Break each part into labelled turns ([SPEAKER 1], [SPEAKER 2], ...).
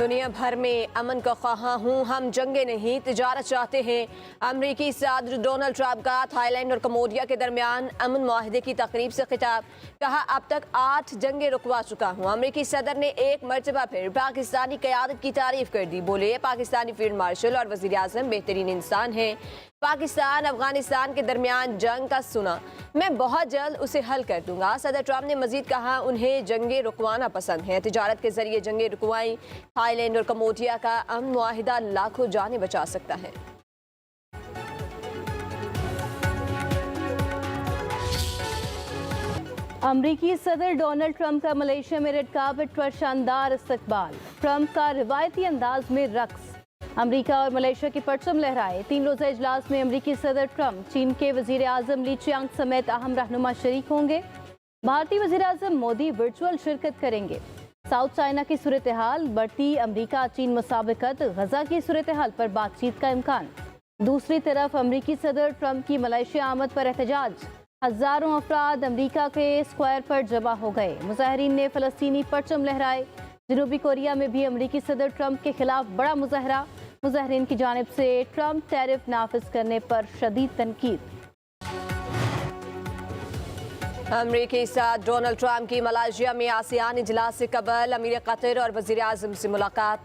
[SPEAKER 1] दुनिया भर में अमन का ख्वाह हूँ, हम जंगे नहीं तिजारत चाहते हैं। अमरीकी सदर डोनाल्ड ट्रंप का थाईलैंड और कम्बोडिया के दरमियान अमन माहिदे की तकरीब से खिताब। कहा, अब तक 8 जंगे रुकवा चुका हूँ। अमरीकी सदर ने एक मरतबा फिर पाकिस्तानी क़यादत की तारीफ कर दी। बोले, पाकिस्तानी फील्ड मार्शल और वज़ीर आज़म बेहतरीन इंसान हैं। पाकिस्तान अफगानिस्तान के दरमियान जंग का सुना, मैं बहुत जल्द उसे हल कर दूंगा। सदर ट्रंप ने मजीद कहा, उन्हें जंगे रुकवाना पसंद है। तिजारत के जरिए जंगे रुकवाई। थाईलैंड और कम्बोडिया का अमन मुआहिदा लाखों जाने बचा सकता है।
[SPEAKER 2] अमरीकी सदर डोनाल्ड ट्रंप का मलेशिया में रेड कार्पेट पर शानदार इस्तकबाल। ट्रंप का रिवायती अंदाज में रक्स। अमरीका और मलेशिया की परचम लहराए। 3 रोज़ा इजलास में अमरीकी सदर ट्रंप, चीन के वजीर आजम ली चियांग समेत अहम रहनुमा शरीक होंगे। भारतीय वजीर आजम मोदी वर्चुअल शिरकत करेंगे। साउथ चाइना की सूरत हाल, बढ़ती अमरीका चीन मुसाबिकत, गजा की सूरत हाल पर बातचीत का इम्कान। दूसरी तरफ अमरीकी सदर ट्रंप की मलेशिया आमद पर एहतजाज। हजारों अफराद अमरीका के स्क्वायर पर जमा हो गए। मुजाहरीन ने फलस्तीनी परचम लहराए। जनूबी कोरिया में भी अमरीकी सदर ट्रंप के खिलाफ बड़ा मुजाहरा। मुजाहरीन की जानिब से ट्रंप टैरिफ नाफिज करने पर शदीद तनकीद।
[SPEAKER 1] अमरीकी सदर डोनाल्ड ट्रंप की मलेशिया में आसियान इजलास से कबल अमीर कतर और वजीर आजम से मुलाकात।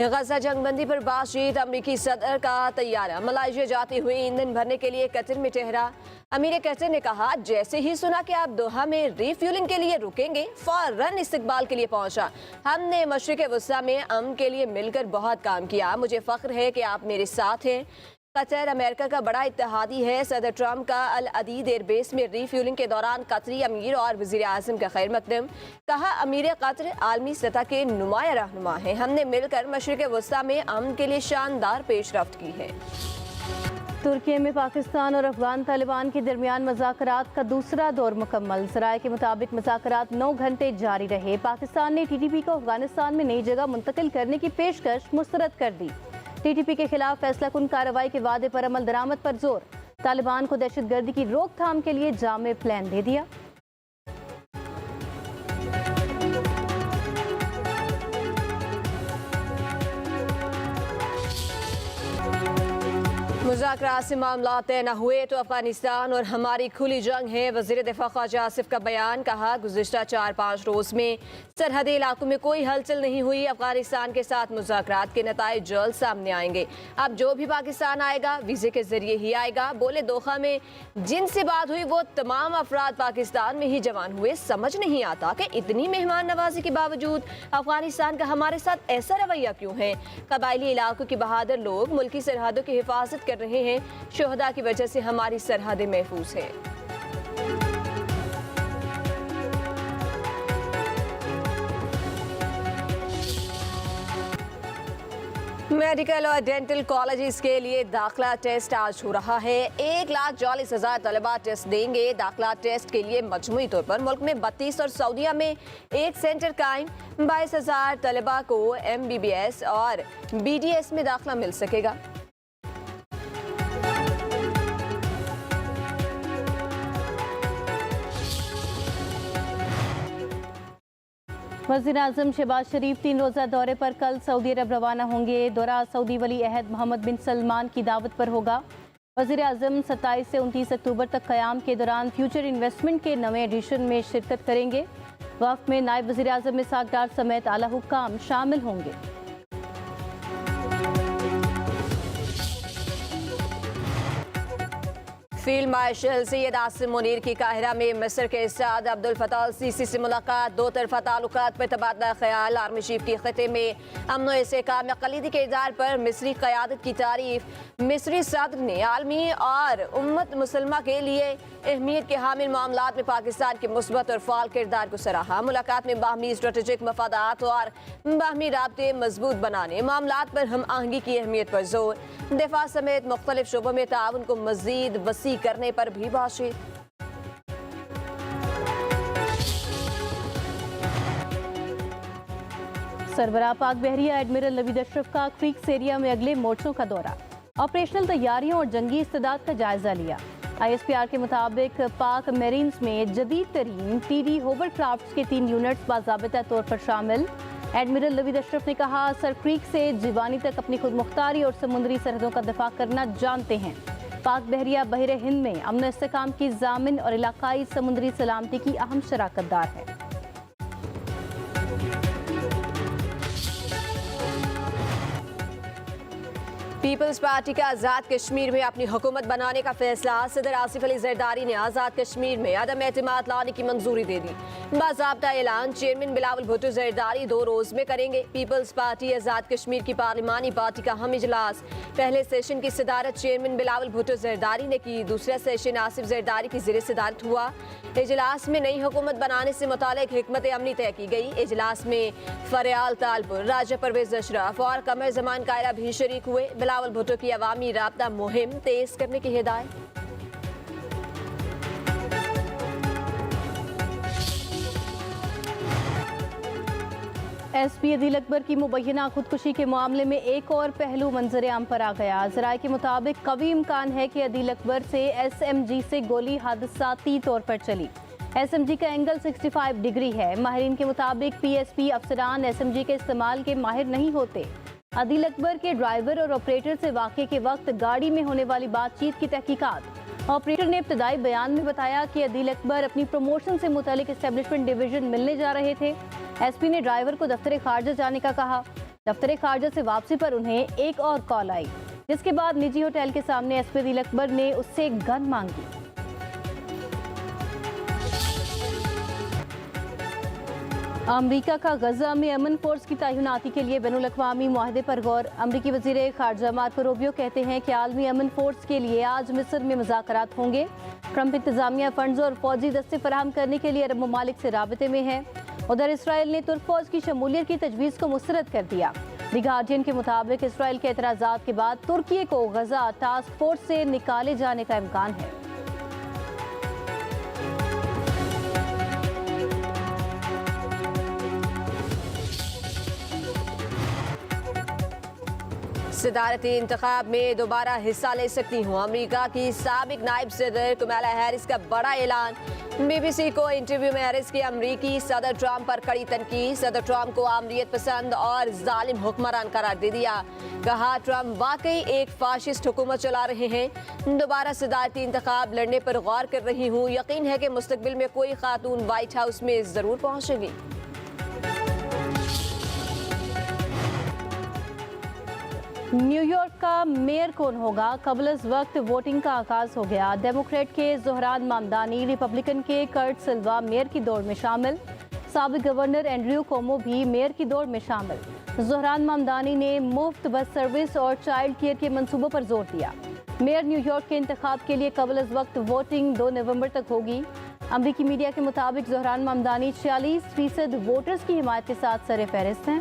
[SPEAKER 1] गजा जंगबंदी पर बातचीत। अमरीकी सदर का तैयारा मलेशिया जाते हुए ईंधन भरने के लिए कतर में ठहरा। अमीर कतर ने कहा, जैसे ही सुना कि आप दोहा में रिफ्यूलिंग के लिए रुकेंगे, फौरन इस्तकबाल के लिए पहुंचा। हमने मशरिक़ वस्ता में अमन के लिए मिलकर बहुत काम किया। मुझे फ़ख्र है कि आप मेरे साथ हैं। कतर अमेरिका का बड़ा इत्तेहादी है। सदर ट्रंप का अल अदीद एयरबेस में रिफ्यूलिंग के दौरान कतरी अमीर और वज़ीर आज़म का खैर मकदम। कहा, अमीर कतर आलमी सतह के नुमाया रहनुमा हैं। हमने मिलकर मशरिक़ वस्ता में अमन के लिए शानदार पेशरफ्त की है।
[SPEAKER 2] तुर्की में पाकिस्तान और अफगान तालिबान के दरमियान मुज़ाकरात का दूसरा दौर मुकम्मल। ज़राए के मुताबिक मुज़ाकरात 9 घंटे जारी रहे। पाकिस्तान ने TTP को अफगानिस्तान में नई जगह मुंतकिल करने की पेशकश मुस्तरद कर दी। TTP के खिलाफ फैसला कुन कार्रवाई के वादे पर अमल दरामद पर जोर। तालिबान को दहशतगर्दी की रोकथाम के लिए जामे प्लान दे दिया।
[SPEAKER 1] मुज़ाकरात से मामला तय न हुए तो अफगानिस्तान और हमारी खुली जंग है। वज़ीर दिफ़ा ख्वाजा आसिफ का बयान। कहा, गुज़िश्ता 4-5 रोज़ में सरहदी इलाकों में कोई हलचल नहीं हुई। अफगानिस्तान के साथ मुज़ाकरात के नताइज जल्द सामने आएंगे। अब जो भी पाकिस्तान आएगा वीज़े के जरिए ही आएगा। बोले, दोहा में जिनसे बात हुई वो तमाम अफराद पाकिस्तान में ही जवान हुए। समझ नहीं आता कि इतनी मेहमान नवाजी के बावजूद अफगानिस्तान का हमारे साथ ऐसा रवैया क्यों है। कबायली इलाकों के बहादुर लोग मुल्की सरहदों की हिफाजत कर रहे हैं। शोहदा की वजह से हमारी सरहदें महफूज हैं। मेडिकल और डेंटल कॉलेजेस के लिए दाखिला टेस्ट आज हो रहा है। 1,40,000 तलबा टेस्ट देंगे। दाखिला टेस्ट के लिए मजमूई तौर पर मुल्क में 32 और सऊदीया में एक सेंटर कायम। 22,000 तलबा को MBBS और BDS में दाखिला मिल सकेगा।
[SPEAKER 2] वज़ीर आज़म शहबाज शरीफ 3 रोज़ा दौरे पर कल सऊदी अरब रवाना होंगे। दौरा सऊदी वली अहद मोहम्मद बिन सलमान की दावत पर होगा। वज़ीर आज़म 27 से 29 अक्टूबर तक क़याम के दौरान फ्यूचर इन्वेस्टमेंट के नए एडिशन में शिरकत करेंगे। वफ़द में नायब वज़ीर आज़म इसहाक़ डार समेत आला हुक्काम शामिल होंगे।
[SPEAKER 1] फील्ड मार्शल सैयद आसिम मुनीर की काहिरा में मिस्र के सदर अब्दुल फताह अल सीसी से मुलाकात। 2 तरफ़ा ताल्लुकात पर तबादला ख्याल। आर्मी चीफ की खिते में अमन व इस्तेहकाम में कलीदी किरदार पर मिस्री क़यादत की तारीफ। मिस्री सदर ने आलमी और उम्मत मुसलमा के लिए अहमियत के हामिल मामलात में पाकिस्तान के मुस्बत और फ़ाल किरदार को सराहा। मुलाकात में बाहमी स्ट्रेटेजिक मफादात और बाहमी राब्ते मजबूत बनाने, मामलात पर हम आहंगी की अहमियत पर जोर। दिफा समेत मुख्तलिफ शोबों में ताउन को मजीद वसी करने पर भी बातचीत।
[SPEAKER 2] सरबराह पाक बहरिया एडमिरल नवीद अशरफ का क्रीक्स एरिया में अगले मोर्चों का दौरा। ऑपरेशनल तैयारियों और जंगी इस्तेदाद का जायजा लिया। ISPR के मुताबिक पाक मेरीन्स में जदीद तरीन TD होवरक्राफ्ट के 3 यूनिट्स बाज़ाबिता तौर पर शामिल। एडमिरल नवीद अशरफ ने कहा, सर क्रीक से जीवानी तक अपनी खुद मुख्तारी और समुद्री सरहदों का दिफा करना जानते हैं। पाक बहरिया बहरे हिंद में अमन इस्तेकाम की जामिन और इलाकाई समुद्री सलामती की अहम शराकतदार है।
[SPEAKER 1] पीपल्स पार्टी का आज़ाद कश्मीर में अपनी हुकूमत बनाने का फैसला। सदर आसिफ अली जरदारी ने आज़ाद कश्मीर में अदम एतमाद लाने की मंजूरी दे दी। बाज़ाब्ता ऐलान चेयरमैन बिलावल भुट्टो जरदारी 2 रोज में करेंगे। पीपल्स पार्टी आज़ाद कश्मीर की पार्लिमानी पार्टी का हम इजलास। पहले सेशन की सदारत चेयरमैन बिलावल भुट्टो जरदारी ने की। दूसरा सेशन आसिफ जरदारी की ज़ेर सदारत हुआ। इजलास में नई हुकूमत बनाने से मुतालिक हिकमत अमली तय की गई। इजलास में फरियाल तालपुर, राजा परवेज अशरफ और कमर जमान कायरा भी शरीक हुए। बिलावल भुट्टो की अवामी राब्ता मुहिम तेज करने की हिदायत।
[SPEAKER 2] एसपी अदील अकबर की मुबैना खुदकुशी के मामले में एक और पहलू मंजर आम पर आ गया। जराये के मुताबिक कवी इम्कान है कि अदील अकबर से SMG से गोली हादसाती तौर पर चली। SMG का एंगल 65 डिग्री है। माहिरीन के मुताबिक PSP अफसरान SMG के इस्तेमाल के माहिर नहीं होते। अदील अकबर के ड्राइवर और ऑपरेटर से वाक़े के वक्त गाड़ी में होने वाली बातचीत की तहकीकात। ऑपरेटर ने इब्तदाई बयान में बताया कि अदील अकबर अपनी प्रमोशन से मुतालिक एस्टेब्लिशमेंट डिवीजन मिलने जा रहे थे। SP ने ड्राइवर को दफ्तर खारजा जाने का कहा। दफ्तर खारजा से वापसी पर उन्हें एक और कॉल आई, जिसके बाद निजी होटल के सामने SP अदील अकबर ने उससे गन मांगी। अमरीका का गजा में अमन फोर्स की तैनाती के लिए बैनुल अक़वामी मुआहदे पर गौर। अमरीकी वज़ीर ख़ारजा मार्को रूबियो कहते हैं कि आलमी अमन फोर्स के लिए आज मिस्र में मुज़ाकरात होंगे। ट्रंप इंतजामिया फंड्स और फौजी दस्ते फराहम करने के लिए अरब ममालिक से राबते में है। उधर इसराइल ने तुर्क फौज की शमूलियत की तजवीज़ को मुस्तरद कर दिया। द गार्डियन के मुताबिक इसराइल के एतराज़ात के बाद तुर्की को गजा टास्क फोर्स से निकाले जाने का इम्कान है।
[SPEAKER 1] सदारती इंतखाब में दोबारा हिस्सा ले सकती हूँ। अमेरिका की साबिक नायब सदर कमला हैरिस का बड़ा ऐलान। BBC को इंटरव्यू में हैरिस की अमरीकी सदर ट्रंप पर कड़ी तनकीद। सदर ट्रंप को आमरीत पसंद और जालिम हुक्मरान करार दे दिया। कहा, ट्रंप वाकई एक फाशिस्ट हुकूमत चला रहे हैं। दोबारा सदारती इंतखाब लड़ने पर गौर कर रही हूँ। यकीन है कि मुस्तकबिल में कोई खातून व्हाइट हाउस में जरूर पहुँचेगी।
[SPEAKER 2] न्यूयॉर्क का मेयर कौन होगा? कबल वक्त वोटिंग का आगाज हो गया। डेमोक्रेट के जोहरान मामदानी, रिपब्लिकन के कर्ट सिल्वा मेयर की दौड़ में शामिल। साबिक गवर्नर एंड्रयू कोमो भी मेयर की दौड़ में शामिल। जोहरान मामदानी ने मुफ्त बस सर्विस और चाइल्ड केयर के मंसूबों पर जोर दिया। मेयर न्यूयॉर्क के इंतखाब के लिए कबल वक्त वोटिंग 2 नवंबर तक होगी। अमरीकी मीडिया के मुताबिक जोहरान मामदानी 46% वोटर्स की हिमायत के साथ सर फहरिस्त हैं।